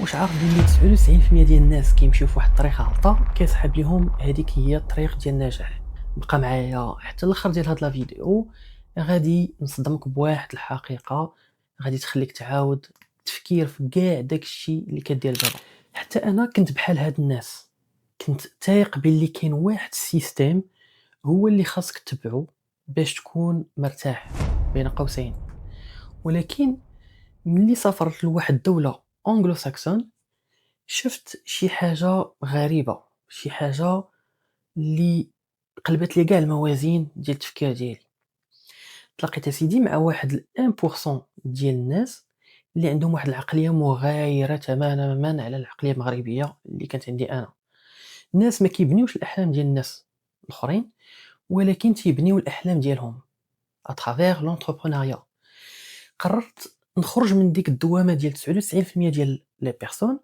واش عارف بلي 99% ديال الناس كيمشيو في واحد الطريقه غلطه كيسحب ليهم هذيك هي الطريق ديال النجاح. بقى معايا حتى الاخر ديال هاد لا فيديو، غادي نصدمك بواحد الحقيقه غادي تخليك تعاود التفكير في كاع داكشي اللي كدير دابا. حتى انا كنت بحال هاد الناس، كنت تايق باللي كاين واحد السيستيم هو اللي خاصك تتبعو باش تكون مرتاح بين قوسين. ولكن ملي سافرت لواحد الدوله انجلو ساكسون شفت شي حاجة غريبة، شي حاجة اللي قلبت لي كاع الموازين ديال التفكير ديالي. تلاقيت اسيدي مع واحد 1% ديال الناس اللي عندهم واحد العقلية مغايرة تماما على العقلية المغربية اللي كانت عندي انا. الناس ما كيبنيوش الاحلام ديال الناس الاخرين، ولكن تيبنيو الاحلام ديالهم اترافير لونتربرونيا. قررت نخرج من ديك الدوامة ديال 99% ديال لي بيرسون،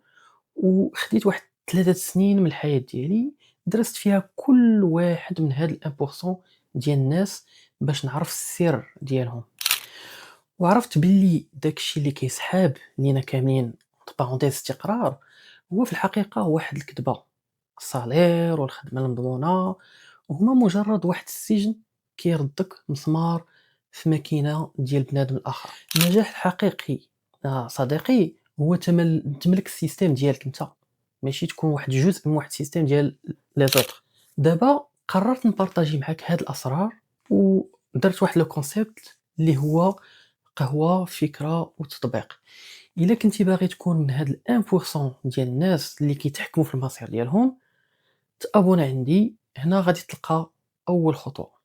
وخديت واحد 3 سنين من الحياة ديالي درست فيها كل واحد من هاد ال1% ديال الناس باش نعرف السر ديالهم. وعرفت باللي داكشي اللي كيسحاب لينا كاملين بارونتيز استقرار هو في الحقيقة واحد الكذبة. الصالير والخدمة المضمونة وهما مجرد واحد السجن كيردك مسمار في ماكينة ديال بنادم الآخر. النجاح الحقيقي صديقي هو تملك السيستيم ديالك انت، ماشي تكون واحد جزء من واحد السيستيم ديال لي زوتر. دابا قررت نبارطاجي معاك هاد الاسرار، ودرت واحد لو كونسيبت اللي هو قهوه فكره وتطبيق. الا كنتي باغي تكون من هاد ال1% ديال الناس اللي كيتحكموا في المصير ديالهم، تابونا عندي هنا غادي تلقى اول خطوه.